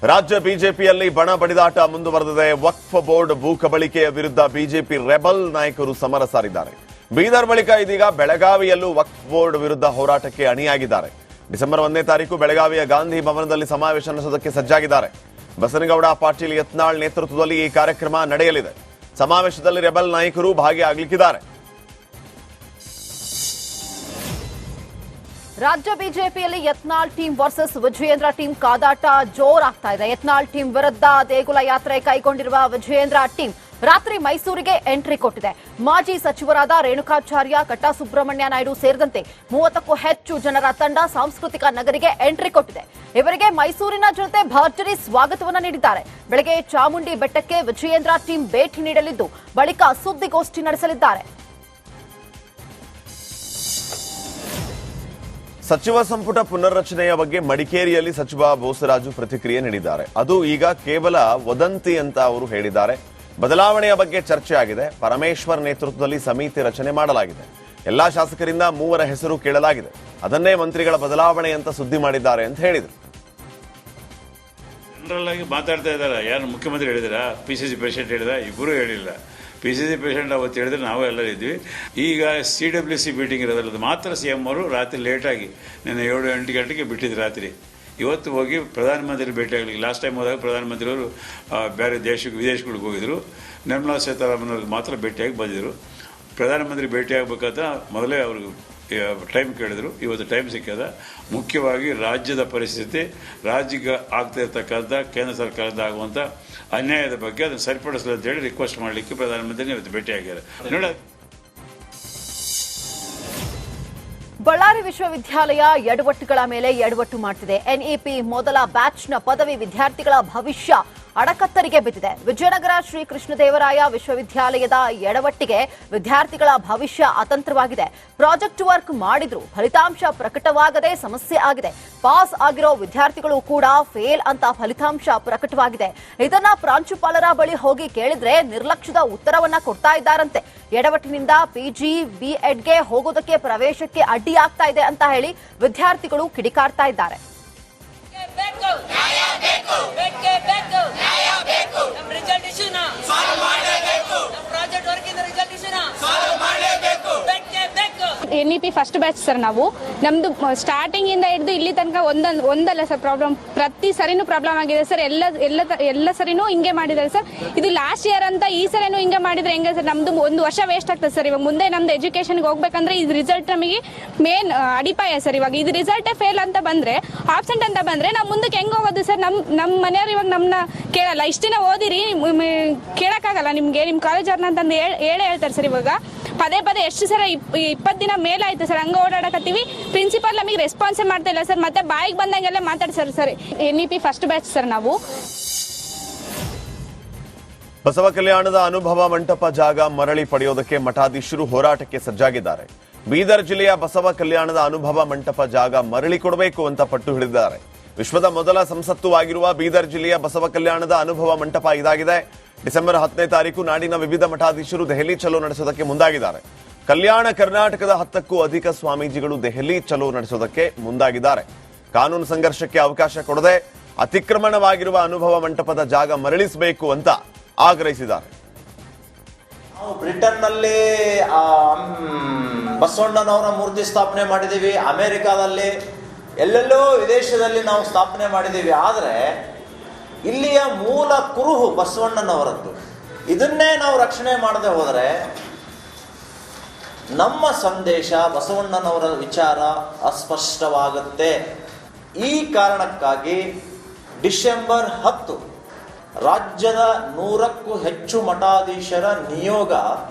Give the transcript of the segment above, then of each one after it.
ರಾಜ್ಯ ಬಿಜೆಪಿಯಲ್ಲಿ ಬಣ ಬಡಿದಾಟ ಮುಂದುವರೆದಿದೆ. ವಕ್ಫ್ ಬೋರ್ಡ್ ಭೂ ಕಬಳಿಕೆಯ ವಿರುದ್ಧ ಬಿಜೆಪಿ ರೆಬಲ್ ನಾಯಕರು ಸಮರ ಸಾರಿದ್ದಾರೆ. ಬೀದರ್ ಬಳಿಕ ಇದೀಗ ಬೆಳಗಾವಿಯಲ್ಲೂ ವಕ್ಫ್ ಬೋರ್ಡ್ ವಿರುದ್ಧ ಹೋರಾಟಕ್ಕೆ ಅಣಿಯಾಗಿದ್ದಾರೆ. ಡಿಸೆಂಬರ್ 1ನೇ ತಾರೀಕು ಬೆಳಗಾವಿಯ ಗಾಂಧಿ ಭವನದಲ್ಲಿ ಸಮಾವೇಶ ನಡೆಸುವುದಕ್ಕೆ ಸಜ್ಜಾಗಿದ್ದಾರೆ. ಬಸನಗೌಡ ಪಾಟೀಲ್ ಯತ್ನಾಳ್ ನೇತೃತ್ವದಲ್ಲಿ ಈ ಕಾರ್ಯಕ್ರಮ ನಡೆಯಲಿದೆ. ಸಮಾವೇಶದಲ್ಲಿ ರೆಬಲ್ ನಾಯಕರು ಭಾಗಿಯಾಗಲಿದ್ದಾರೆ. ರಾಜ್ಯ ಬಿಜೆಪಿಯಲ್ಲಿ Yatnal team versus Vijayendra team ಕಾದಾಟ ಜೋರಾಗ್ತಾ ಇದೆ. ಯತ್ನಾಳ್ ಟೀಮ್ ವಿರುದ್ಧ ದೇಗುಲ ಯಾತ್ರೆ ಕೈಗೊಂಡಿರುವ ವಿಜಯೇಂದ್ರ ಟೀಮ್ ರಾತ್ರಿ ಮೈಸೂರಿಗೆ ಎಂಟ್ರಿ ಕೊಟ್ಟಿದೆ. ಮಾಜಿ ಸಚಿವರಾದ ರೇಣುಕಾಚಾರ್ಯ, ಕಟ್ಟಾ ಸುಬ್ರಹ್ಮಣ್ಯ ನಾಯ್ಡು ಸೇರಿದಂತೆ 30ಕ್ಕೂ ಹೆಚ್ಚು ಜನರ ತಂಡ ಸಾಂಸ್ಕೃತಿಕ ನಗರಿಗೆ ಎಂಟ್ರಿ ಕೊಟ್ಟಿದೆ. ಇವರಿಗೆ ಮೈಸೂರಿನ ಜನತೆ ಭರ್ಜರಿ ಸ್ವಾಗತವನ್ನು ನೀಡಿದ್ದಾರೆ. ಬೆಳಗ್ಗೆ ಚಾಮುಂಡಿ ಬೆಟ್ಟಕ್ಕೆ ವಿಜಯೇಂದ್ರ ಟೀಮ್ ಭೇಟಿ ನೀಡಲಿದ್ದು ಬಳಿಕ ಸುದ್ದಿಗೋಷ್ಠಿ ನಡೆಸಲಿದ್ದಾರೆ. ಸಚಿವ ಸಂಪುಟ ಪುನರ್ರಚನೆಯ ಬಗ್ಗೆ ಮಡಿಕೇರಿಯಲ್ಲಿ ಸಚಿವ ಬೋಸರಾಜು ಪ್ರತಿಕ್ರಿಯೆ ನೀಡಿದ್ದಾರೆ. ಅದು ಈಗ ಕೇವಲ ವದಂತಿ ಅಂತ ಅವರು ಹೇಳಿದ್ದಾರೆ. ಬದಲಾವಣೆಯ ಬಗ್ಗೆ ಚರ್ಚೆ ಆಗಿದೆ. ಪರಮೇಶ್ವರ್ ನೇತೃತ್ವದಲ್ಲಿ ಸಮಿತಿ ರಚನೆ ಮಾಡಲಾಗಿದೆ. ಎಲ್ಲಾ ಶಾಸಕರಿಂದ 3 ಹೆಸರು ಕೇಳಲಾಗಿದೆ. ಅದನ್ನೇ ಮಂತ್ರಿಗಳ ಬದಲಾವಣೆ ಅಂತ ಸುದ್ದಿ ಮಾಡಿದ್ದಾರೆ ಅಂತ ಹೇಳಿದರು. ಜನರಲ್ ಆಗಿ ಮಾತಾಡ್ತಾ ಇದ್ದಾರೆ. ಯಾರು ಮುಖ್ಯಮಂತ್ರಿ ಹೇಳಿದಾರ, PCC ಪ್ರೆಸಿಡೆಂಟ್ ಹೇಳಿದ, ಇಬ್ಬರು ಹೇಳಿಲ್ಲ. PCC ಪ್ರೆಸಿಡೆಂಟ್ ಅವತ್ತು ಹೇಳಿದ್ರೆ ನಾವು ಎಲ್ಲ ಇದ್ವಿ. ಈಗ CWC ಮೀಟಿಂಗ್ ಇರೋದ್ರದ್ದು ಮಾತ್ರ CM ಅವರು ರಾತ್ರಿ ಲೇಟಾಗಿ ನಿನ್ನೆ 7-8 ಗಂಟೆಗೆ ಬಿಟ್ಟಿದ್ರು ರಾತ್ರಿ. ಇವತ್ತು ಹೋಗಿ ಪ್ರಧಾನಮಂತ್ರಿ ಭೇಟಿಯಾಗಲಿಕ್ಕೆ ಲಾಸ್ಟ್ ಟೈಮ್ ಹೋದಾಗ ಪ್ರಧಾನಮಂತ್ರಿಯವರು ಬೇರೆ ವಿದೇಶಗಳಿಗೆ ಹೋಗಿದ್ರು. ನಿರ್ಮಲಾ ಸೀತಾರಾಮನ್ ಅವ್ರಿಗೆ ಮಾತ್ರ ಭೇಟಿಯಾಗಿ ಬಂದಿದ್ರು. ಪ್ರಧಾನಮಂತ್ರಿ ಭೇಟಿಯಾಗಬೇಕಾದ ಮೊದಲೇ ಅವ್ರಿಗೆ ಟೈಮ್ ಕೇಳಿದ್ರು. ಇವತ್ತು ಟೈಮ್ ಸಿಕ್ಕದ. ಮುಖ್ಯವಾಗಿ ರಾಜ್ಯದ ಪರಿಸ್ಥಿತಿ, ರಾಜ್ಯಕ್ಕೆ ಆಗ್ತಾ ಇರ್ತಕ್ಕಂಥ ಕೇಂದ್ರ ಸರ್ಕಾರದ ಆಗುವಂಥ ಅನ್ಯಾಯದ ಬಗ್ಗೆ ಅದನ್ನು ಸರಿಪಡಿಸಲು ಅಂತ ಹೇಳಿ ರಿಕ್ವೆಸ್ಟ್ ಮಾಡಲಿಕ್ಕೆ ಪ್ರಧಾನಮಂತ್ರಿ ಇವತ್ತು ಭೇಟಿಯಾಗ್ಯಾರ. ನೋಡ, ಬಳ್ಳಾರಿ ವಿಶ್ವವಿದ್ಯಾಲಯ ಎಡವಟ್ಟುಗಳ ಮೇಲೆ ಎಡವಟ್ಟು ಮಾಡ್ತಿದೆ. NEP ಮೊದಲ ಬ್ಯಾಚ್ನ ಪದವಿ ವಿದ್ಯಾರ್ಥಿಗಳ ಭವಿಷ್ಯ ಅಡಕತ್ತರಿಗೆ ಬಿದ್ದಿದೆ. ವಿಜಯನಗರ ಶ್ರೀ ಕೃಷ್ಣದೇವರಾಯ ವಿಶ್ವವಿದ್ಯಾಲಯದ ಎಡವಟ್ಟಿಗೆ ವಿದ್ಯಾರ್ಥಿಗಳ ಭವಿಷ್ಯ ಅತಂತ್ರವಾಗಿದೆ. ಪ್ರಾಜೆಕ್ಟ್ ವರ್ಕ್ ಮಾಡಿದ್ರು ಫಲಿತಾಂಶ ಪ್ರಕಟವಾಗದೆ ಸಮಸ್ಯೆ ಆಗಿದೆ. ಪಾಸ್ ಆಗಿರೋ ವಿದ್ಯಾರ್ಥಿಗಳು ಕೂಡ ಫೇಲ್ ಅಂತ ಫಲಿತಾಂಶ ಪ್ರಕಟವಾಗಿದೆ. ಇದನ್ನ ಪ್ರಾಂಶುಪಾಲರ ಬಳಿ ಹೋಗಿ ಕೇಳಿದ್ರೆ ನಿರ್ಲಕ್ಷ್ಯದ ಉತ್ತರವನ್ನ ಕೊಡ್ತಾ ಇದ್ದಾರಂತೆ. ಎಡವಟ್ಟಿನಿಂದ PG B.Edಗೆ ಹೋಗೋದಕ್ಕೆ ಪ್ರವೇಶಕ್ಕೆ ಅಡ್ಡಿಯಾಗ್ತಾ ಇದೆ ಅಂತ ಹೇಳಿ ವಿದ್ಯಾರ್ಥಿಗಳು ಕಿಡಿಕಾರ್ತಾ ಇದ್ದಾರೆ. NEP first batch sir. ನಾವು ನಮ್ದು ಸ್ಟಾರ್ಟಿಂಗ್ ಇಂದ ಹಿಡಿದು ಇಲ್ಲಿ ತನಕ ಒಂದಲ್ಲ ಸರ್ ಪ್ರಾಬ್ಲಮ್. ಪ್ರತಿ ಸರಿನೂ ಪ್ರಾಬ್ಲಮ್ ಆಗಿದೆ ಸರ್. ಎಲ್ಲ ಸರಿನೂ ಹಿಂಗೆ ಮಾಡಿದ್ದಾರೆ ಸರ್. ಇದು ಲಾಸ್ಟ್ ಇಯರ್ ಅಂತ ಈ ಸರಿನೂ ಹಿಂಗೆ ಮಾಡಿದ್ರೆ ಹೆಂಗೆ ಸರ್? ನಮ್ದು 1 ವರ್ಷ ವೇಸ್ಟ್ ಆಗ್ತದೆ ಸರ್. ಇವಾಗ ಮುಂದೆ ನಮ್ದು ಎಜುಕೇಶನ್ಗೆ ಹೋಗ್ಬೇಕಂದ್ರೆ ಇದು ರಿಸಲ್ಟ್ ನಮಗೆ ಮೇನ್ ಅಡಿಪಾಯ ಸರ್. ಇವಾಗ ಇದು ರಿಸಲ್ಟೇ ಫೇಲ್ ಅಂತ ಬಂದ್ರೆ, ಆಬ್ಸೆಂಟ್ ಅಂತ ಬಂದ್ರೆ ನಾವು ಮುಂದಕ್ಕೆ ಹೆಂಗ್ ಹೋಗೋದು ಸರ್? ನಮ್ಮ ಮನೆಯವ್ರು ಇವಾಗ ನಮ್ಮನ್ನ ಕೇಳಲ್ಲ. ಇಷ್ಟ ದಿನ ಓದಿರಿ, ಕೇಳಕ್ಕಾಗಲ್ಲ ನಿಮ್ಗೆ, ನಿಮ್ ಕಾಲೇಜ್ ಅವ್ರನ್ನ ಅಂತಂದು ಹೇಳ್ತಾರೆ ಸರ್. ಇವಾಗ ಪದೇ ಎಷ್ಟು ಸರ 20 ದಿನ ಮೇಲಾಯ್ತು ಸರ್ ಹಂಗ ಓಡಾಡಕತ್ತೀವಿ. ಪ್ರಿನ್ಸಿಪಾಲ್ ನಮಗೆ ರೆಸ್ಪಾನ್ಸೇ ಮಾಡ್ತಾ ಇಲ್ಲ ಸರ್. ಮತ್ತೆ ಬಾಯಿಗೆ ಬಂದಂಗೆಲ್ಲ ಮಾತಾಡ್ತಾರೆ sir. NEP first batch sir ನಾವು. ಬಸವ ಕಲ್ಯಾಣದ ಅನುಭವ ಮಂಟಪ ಜಾಗ ಮರಳಿ ಪಡೆಯೋದಕ್ಕೆ ಮಠಾಧೀಶರು ಹೋರಾಟಕ್ಕೆ ಸಜ್ಜಾಗಿದ್ದಾರೆ. ಬೀದರ್ ಜಿಲ್ಲೆಯ ಬಸವ ಕಲ್ಯಾಣದ ಅನುಭವ ಮಂಟಪ ಜಾಗ ಮರಳಿ ಕೊಡಬೇಕು ಅಂತ ಪಟ್ಟು ಹಿಡಿದಿದ್ದಾರೆ. ವಿಶ್ವದ ಮೊದಲ ಸಂಸತ್ತು ಆಗಿರುವ ಬೀದರ್ ಜಿಲ್ಲೆಯ ಬಸವ ಕಲ್ಯಾಣದ ಅನುಭವ ಮಂಟಪ ಇದಾಗಿದೆ. ಡಿಸೆಂಬರ್ 10ನೇ ತಾರೀಕು ನಾಡಿನ ವಿವಿಧ ಮಠಾಧೀಶರು ದೆಹಲಿ ಚಲೋ ನಡೆಸೋದಕ್ಕೆ ಮುಂದಾಗಿದ್ದಾರೆ. ಕಲ್ಯಾಣ ಕರ್ನಾಟಕದ 10ಕ್ಕೂ ಅಧಿಕ ಸ್ವಾಮೀಜಿಗಳು ದೆಹಲಿ ಚಲೋ ನಡೆಸೋದಕ್ಕೆ ಮುಂದಾಗಿದ್ದಾರೆ. ಕಾನೂನು ಸಂಘರ್ಷಕ್ಕೆ ಅವಕಾಶ ಕೊಡದೆ ಅತಿಕ್ರಮಣವಾಗಿರುವ ಅನುಭವ ಮಂಟಪದ ಜಾಗ ಮರಳಿಸಬೇಕು ಅಂತ ಆಗ್ರಹಿಸಿದ್ದಾರೆ. ನಾವು ಬ್ರಿಟನ್ನಲ್ಲಿ ಬಸವಣ್ಣನವರ ಮೂರ್ತಿ ಸ್ಥಾಪನೆ ಮಾಡಿದ್ದೀವಿ. ಅಮೆರಿಕಾದಲ್ಲಿ ಎಲ್ಲೆಲ್ಲೋ ವಿದೇಶದಲ್ಲಿ ನಾವು ಸ್ಥಾಪನೆ ಮಾಡಿದ್ದೀವಿ. ಆದರೆ ಇಲ್ಲಿಯ ಮೂಲ ಕುರುಹು ಬಸವಣ್ಣನವರದ್ದು. ಇದನ್ನೇ ನಾವು ರಕ್ಷಣೆ ಮಾಡದೆ ಹೋದರೆ ನಮ್ಮ ಸಂದೇಶ, ಬಸವಣ್ಣನವರ ವಿಚಾರ ಅಸ್ಪಷ್ಟವಾಗುತ್ತೆ. ಈ ಕಾರಣಕ್ಕಾಗಿ ಡಿಸೆಂಬರ್ 10 ರಾಜ್ಯದ 100ಕ್ಕೂ ಹೆಚ್ಚು ಮಠಾಧೀಶರ ನಿಯೋಗ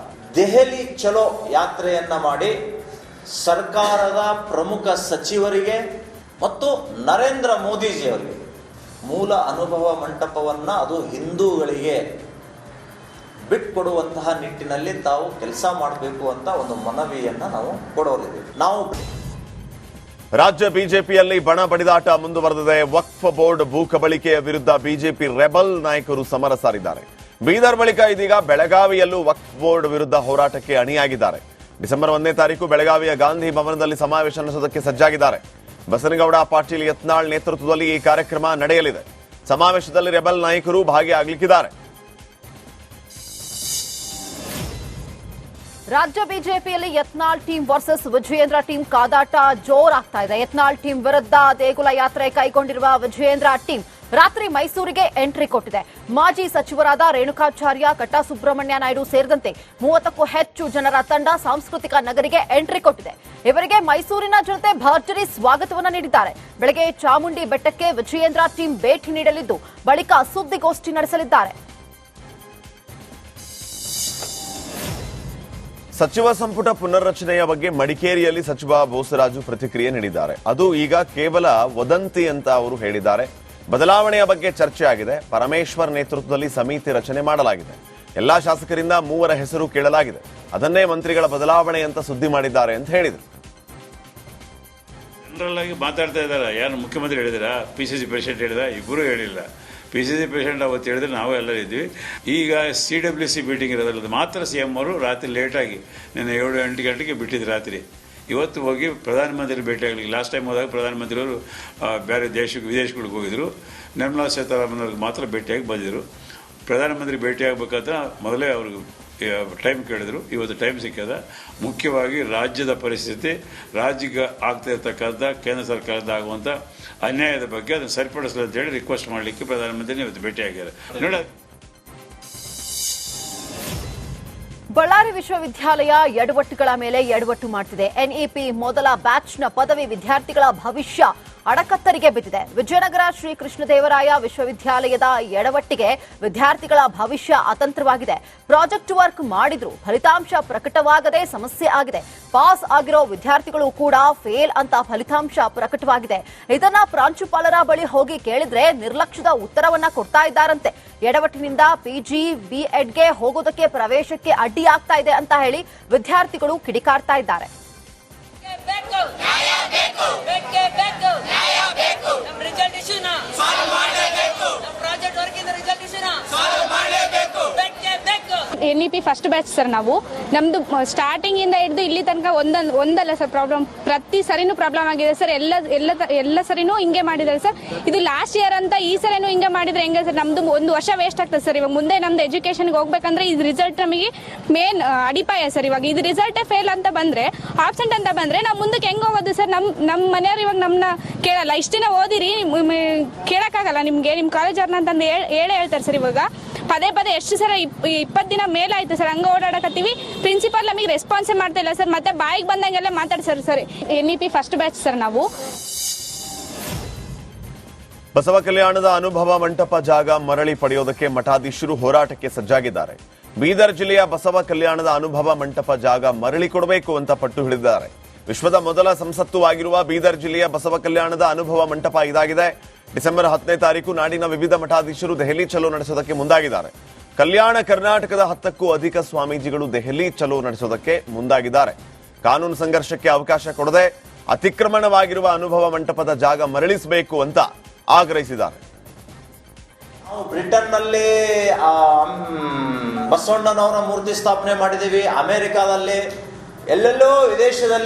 ದೆಹಲಿ ಚಲೋ ಯಾತ್ರೆಯನ್ನ ಮಾಡಿ ಸರ್ಕಾರದ ಪ್ರಮುಖ ಸಚಿವರಿಗೆ ಮತ್ತು ನರೇಂದ್ರ ಮೋದಿಜಿಯವರಿಗೆ ಮೂಲ ಅನುಭವ ಮಂಟಪವನ್ನ, ಅದು ಹಿಂದೂಗಳಿಗೆ ಬಿಟ್ಕೊಡುವಂತಹ ನಿಟ್ಟಿನಲ್ಲಿ ತಾವು ಕೆಲಸ ಮಾಡಬೇಕು ಅಂತ ಒಂದು ಮನವಿಯನ್ನ ನಾವು ಕೊಡೋರಿದ್ದೀವಿ. ರಾಜ್ಯ ಬಿಜೆಪಿಯಲ್ಲಿ ಬಣ ಬಡಿದಾಟ ಮುಂದುವರೆದಿದೆ. ವಕ್ಫ್ ಬೋರ್ಡ್ ಭೂ ಕಬಳಿಕೆಯ ವಿರುದ್ಧ ಬಿಜೆಪಿ ರೆಬಲ್ ನಾಯಕರು ಸಮರ ಸಾರಿದ್ದಾರೆ. ಬೀದರ್ ಬಳಿಕ ಇದೀಗ ಬೆಳಗಾವಿಯಲ್ಲೂ ವಕ್ಫ್ ಬೋರ್ಡ್ ವಿರುದ್ಧ ಹೋರಾಟಕ್ಕೆ ಅಣಿಯಾಗಿದ್ದಾರೆ. ಡಿಸೆಂಬರ್ 1ನೇ ತಾರೀಕು ಬೆಳಗಾವಿಯ ಗಾಂಧಿ ಭವನದಲ್ಲಿ ಸಮಾವೇಶ ನಡೆಸುವುದಕ್ಕೆ ಸಜ್ಜಾಗಿದ್ದಾರೆ. ಬಸನಗೌಡ ಪಾಟೀಲ್ ಯತ್ನಾಳ್ ನೇತೃತ್ವದಲ್ಲಿ ಈ ಕಾರ್ಯಕ್ರಮ ನಡೆಯಲಿದೆ. ಸಮಾವೇಶದಲ್ಲಿ ರೆಬಲ್ ನಾಯಕರು ಭಾಗಿಯಾಗಲಿಕ್ಕಿದ್ದಾರೆ. ರಾಜ್ಯ ಬಿಜೆಪಿಯಲ್ಲಿ Yatnal team versus Vijayendra team ಕಾದಾಟ ಜೋರಾಗ್ತಾ ಇದೆ. ಯತ್ನಾಳ್ ಟೀಮ್ ವಿರುದ್ಧ ದೇಗುಲ ಯಾತ್ರೆ ಕೈಗೊಂಡಿರುವ ವಿಜಯೇಂದ್ರ ಟೀಮ್ ರಾತ್ರಿ ಮೈಸೂರಿಗೆ ಎಂಟ್ರಿ ಕೊಟ್ಟಿದೆ. ಮಾಜಿ ಸಚಿವರಾದ ರೇಣುಕಾಚಾರ್ಯ, ಕಟ್ಟಾ ಸುಬ್ರಹ್ಮಣ್ಯ ನಾಯ್ಡು ಸೇರಿದಂತೆ 30ಕ್ಕೂ ಹೆಚ್ಚು ಜನರ ತಂಡ ಸಾಂಸ್ಕೃತಿಕ ನಗರಿಗೆ ಎಂಟ್ರಿ ಕೊಟ್ಟಿದೆ. ಇವರಿಗೆ ಮೈಸೂರಿನ ಜನತೆ ಭರ್ಜರಿ ಸ್ವಾಗತವನ್ನ ನೀಡಿದ್ದಾರೆ. ಬೆಳಗ್ಗೆ ಚಾಮುಂಡಿ ಬೆಟ್ಟಕ್ಕೆ ವಿಜಯೇಂದ್ರ ಟೀಮ್ ಭೇಟಿ ನೀಡಲಿದ್ದು ಬಳಿಕ ಸುದ್ದಿಗೋಷ್ಠಿ ನಡೆಸಲಿದ್ದಾರೆ. ಸಚಿವ ಸಂಪುಟ ಪುನರ್ರಚನೆಯ ಬಗ್ಗೆ ಮಡಿಕೇರಿಯಲ್ಲಿ ಸಚಿವ ಬೋಸರಾಜು ಪ್ರತಿಕ್ರಿಯೆ ನೀಡಿದ್ದಾರೆ. ಅದು ಈಗ ಕೇವಲ ವದಂತಿ ಅಂತ ಅವರು ಹೇಳಿದ್ದಾರೆ. ಬದಲಾವಣೆಯ ಬಗ್ಗೆ ಚರ್ಚೆ ಆಗಿದೆ. ಪರಮೇಶ್ವರ್ ನೇತೃತ್ವದಲ್ಲಿ ಸಮಿತಿ ರಚನೆ ಮಾಡಲಾಗಿದೆ. ಎಲ್ಲಾ ಶಾಸಕರಿಂದ 3 ಹೆಸರು ಕೇಳಲಾಗಿದೆ. ಅದನ್ನೇ ಮಂತ್ರಿಗಳ ಬದಲಾವಣೆ ಅಂತ ಸುದ್ದಿ ಮಾಡಿದ್ದಾರೆ ಅಂತ ಹೇಳಿದರು. ಜನರಲ್ ಆಗಿ ಮಾತಾಡ್ತಾ ಇದ್ದಾರೆ. ಯಾರು ಮುಖ್ಯಮಂತ್ರಿ ಹೇಳಿದಾರ, PCC ಪ್ರೆಸಿಡೆಂಟ್ ಹೇಳಿದ, ಇಬ್ಬರು ಹೇಳಿಲ್ಲ. PCC ಪ್ರೆಸಿಡೆಂಟ್ ಅವತ್ತು ಹೇಳಿದ್ರೆ ನಾವು ಎಲ್ಲ ಇದ್ವಿ. ಈಗ CWC ಮೀಟಿಂಗ್ ಇರೋದ್ರಲ್ಲಿ ಮಾತ್ರ CM ಅವರು ರಾತ್ರಿ ಲೇಟಾಗಿ ನಿನ್ನೆ 7-8 ಗಂಟೆಗೆ ಬಿಟ್ಟಿದ್ದು ರಾತ್ರಿ. ಇವತ್ತು ಹೋಗಿ ಪ್ರಧಾನಮಂತ್ರಿ ಭೇಟಿಯಾಗಲಿಕ್ಕೆ ಲಾಸ್ಟ್ ಟೈಮ್ ಹೋದಾಗ ಪ್ರಧಾನಮಂತ್ರಿಯವರು ಬೇರೆ ವಿದೇಶಗಳಿಗೆ ಹೋಗಿದ್ರು. ನಿರ್ಮಲಾ ಸೀತಾರಾಮನ್ ಅವ್ರಿಗೆ ಮಾತ್ರ ಭೇಟಿಯಾಗಿ ಬಂದಿದ್ರು. ಪ್ರಧಾನಮಂತ್ರಿ ಭೇಟಿಯಾಗಬೇಕಾದ್ರೆ ಮೊದಲೇ ಅವ್ರಿಗೆ ಟೈಮ್ ಕೇಳಿದ್ರು. ಇವತ್ತು ಟೈಮ್ ಸಿಕ್ಕದ. ಮುಖ್ಯವಾಗಿ ರಾಜ್ಯದ ಪರಿಸ್ಥಿತಿ, ರಾಜ್ಯಕ್ಕೆ ಆಗ್ತಾ ಇರ್ತಕ್ಕಂಥ ಕೇಂದ್ರ ಸರ್ಕಾರದ ಆಗುವಂಥ ಅನ್ಯಾಯದ ಬಗ್ಗೆ ಅದನ್ನು ಸರಿಪಡಿಸಲು ಅಂತೇಳಿ ರಿಕ್ವೆಸ್ಟ್ ಮಾಡಲಿಕ್ಕೆ ಪ್ರಧಾನಮಂತ್ರಿ ಇವತ್ತು ಭೇಟಿಯಾಗಿದ್ದಾರೆ. ನೋಡ, ಬಳ್ಳಾರಿ ವಿಶ್ವವಿದ್ಯಾಲಯ ಎಡವಟ್ಟುಗಳ ಮೇಲೆ ಎಡವಟ್ಟು ಮಾಡ್ತಿದೆ. NEP ಮೊದಲ ಬ್ಯಾಚ್ನ ಪದವಿ ವಿದ್ಯಾರ್ಥಿಗಳ ಭವಿಷ್ಯ ಅಡಕತ್ತರಿಗೆ ಬಿದ್ದಿದೆ. ವಿಜಯನಗರ ಶ್ರೀ ಕೃಷ್ಣದೇವರಾಯ ವಿಶ್ವವಿದ್ಯಾಲಯದ ಎಡವಟ್ಟಿಗೆ ವಿದ್ಯಾರ್ಥಿಗಳ ಭವಿಷ್ಯ ಅತಂತ್ರವಾಗಿದೆ. ಪ್ರಾಜೆಕ್ಟ್ ವರ್ಕ್ ಮಾಡಿದ್ರು ಫಲಿತಾಂಶ ಪ್ರಕಟವಾಗದೆ ಸಮಸ್ಯೆ ಆಗಿದೆ. ಪಾಸ್ ಆಗಿರೋ ವಿದ್ಯಾರ್ಥಿಗಳು ಕೂಡ ಫೇಲ್ ಅಂತ ಫಲಿತಾಂಶ ಪ್ರಕಟವಾಗಿದೆ. ಇದನ್ನ ಪ್ರಾಂಶುಪಾಲರ ಬಳಿ ಹೋಗಿ ಕೇಳಿದ್ರೆ ನಿರ್ಲಕ್ಷ್ಯದ ಉತ್ತರವನ್ನ ಕೊಡ್ತಾ ಇದ್ದಾರಂತೆ. ಎಡವಟ್ಟಿನಿಂದ PG B.Edಗೆ ಹೋಗೋದಕ್ಕೆ ಪ್ರವೇಶಕ್ಕೆ ಅಡ್ಡಿಯಾಗ್ತಾ ಇದೆ ಅಂತ ಹೇಳಿ ವಿದ್ಯಾರ್ಥಿಗಳು ಕಿಡಿಕಾರ್ತಾ ಇದ್ದಾರೆ. NEP first batch sir. ನಾವು ನಮ್ದು ಸ್ಟಾರ್ಟಿಂಗ್ ಇಂದ ಹಿಡಿದು ಇಲ್ಲಿ ತನಕ ಒಂದಲ್ಲ ಸರ್ ಪ್ರಾಬ್ಲಮ್. ಪ್ರತಿ ಸರಿನೂ ಪ್ರಾಬ್ಲಮ್ ಆಗಿದೆ ಸರ್. ಎಲ್ಲ ಸರಿನೂ ಹಿಂಗೆ ಮಾಡಿದ್ದಾರೆ ಸರ್. ಇದು ಲಾಸ್ಟ್ ಇಯರ್ ಅಂತ ಈ ಸರಿನೂ ಹಿಂಗೆ ಮಾಡಿದ್ರೆ ಹೆಂಗೆ ಸರ್? ನಮ್ದು 1 ವರ್ಷ ವೇಸ್ಟ್ ಆಗ್ತದೆ ಸರ್. ಇವಾಗ ಮುಂದೆ ನಮ್ದು ಎಜುಕೇಶನ್ಗೆ ಹೋಗ್ಬೇಕಂದ್ರೆ ಇದು ರಿಸಲ್ಟ್ ನಮಗೆ ಮೇನ್ ಅಡಿಪಾಯ ಸರ್. ಇವಾಗ ಇದು ರಿಸಲ್ಟೇ ಫೇಲ್ ಅಂತ ಬಂದ್ರೆ, ಆಬ್ಸೆಂಟ್ ಅಂತ ಬಂದ್ರೆ ನಾವು ಮುಂದಕ್ಕೆ ಹೆಂಗ್ ಹೋಗೋದು ಸರ್? ನಮ್ಮ ಮನೆಯವ್ರು ಇವಾಗ ನಮ್ಮನ್ನ ಕೇಳಲ್ಲ. ಇಷ್ಟ ದಿನ ಓದಿರಿ, ಕೇಳಕ್ಕಾಗಲ್ಲ ನಿಮ್ಗೆ, ನಿಮ್ ಕಾಲೇಜ್ ಅವ್ರನ್ನ ಅಂತಂದು ಹೇಳ್ತಾರೆ ಸರ್. ಇವಾಗ ಪದೇ ಎಷ್ಟು ಸರ್ 20 ದಿನ ಮೇಲಾಯ್ತು ಸರ್ ಹಂಗ ಓಡಾಡಕತ್ತೀವಿ. ಪ್ರಿನ್ಸಿಪಾಲ್ ನಮಗೆ ರೆಸ್ಪಾನ್ಸೇ ಮಾಡ್ತಾ ಇಲ್ಲ ಸರ್. ಮತ್ತೆ ಬಾಯಿಗೆ ಬಂದಂಗೆಲ್ಲ ಮಾತಾಡ್ಸರ್ sir. NEP first batch sir. ನಾವು ಬಸವ ಕಲ್ಯಾಣದ ಅನುಭವ ಮಂಟಪ ಜಾಗ ಮರಳಿ ಪಡೆಯೋದಕ್ಕೆ ಮಠಾಧೀಶರು ಹೋರಾಟಕ್ಕೆ ಸಜ್ಜಾಗಿದ್ದಾರೆ. ಬೀದರ್ ಜಿಲ್ಲೆಯ ಬಸವ ಕಲ್ಯಾಣದ ಅನುಭವ ಮಂಟಪ ಜಾಗ ಮರಳಿ ಕೊಡಬೇಕು ಅಂತ ಪಟ್ಟು ಹಿಡಿದಿದ್ದಾರೆ. ವಿಶ್ವದ ಮೊದಲ ಸಂಸತ್ತು ಆಗಿರುವ ಬೀದರ್ ಜಿಲ್ಲೆಯ ಬಸವ ಕಲ್ಯಾಣದ ಅನುಭವ ಮಂಟಪ ಇದಾಗಿದೆ. ಡಿಸೆಂಬರ್ 10ನೇ ತಾರೀಕು ನಾಡಿನ ವಿವಿಧ ಮಠಾಧೀಶರು ದೆಹಲಿ ಚಲೋ ನಡೆಸೋದಕ್ಕೆ ಮುಂದಾಗಿದ್ದಾರೆ. ಕಲ್ಯಾಣ ಕರ್ನಾಟಕದ 10ಕ್ಕೂ ಅಧಿಕ ಸ್ವಾಮೀಜಿಗಳು ದೆಹಲಿ ಚಲೋ ನಡೆಸೋದಕ್ಕೆ ಮುಂದಾಗಿದ್ದಾರೆ. ಕಾನೂನು ಸಂಘರ್ಷಕ್ಕೆ ಅವಕಾಶ ಕೊಡದೆ ಅತಿಕ್ರಮಣವಾಗಿರುವ ಅನುಭವ ಮಂಟಪದ ಜಾಗ ಮರಳಿಸಬೇಕು ಅಂತ ಆಗ್ರಹಿಸಿದ್ದಾರೆ. ನಾವು ಬ್ರಿಟನ್ನಲ್ಲಿ ಬಸವಣ್ಣನವರ ಮೂರ್ತಿ ಸ್ಥಾಪನೆ ಮಾಡಿದ್ದೀವಿ. ಅಮೆರಿಕಾದಲ್ಲಿ ಎಲ್ಲೆಲ್ಲೋ ವಿದೇಶದಲ್ಲಿ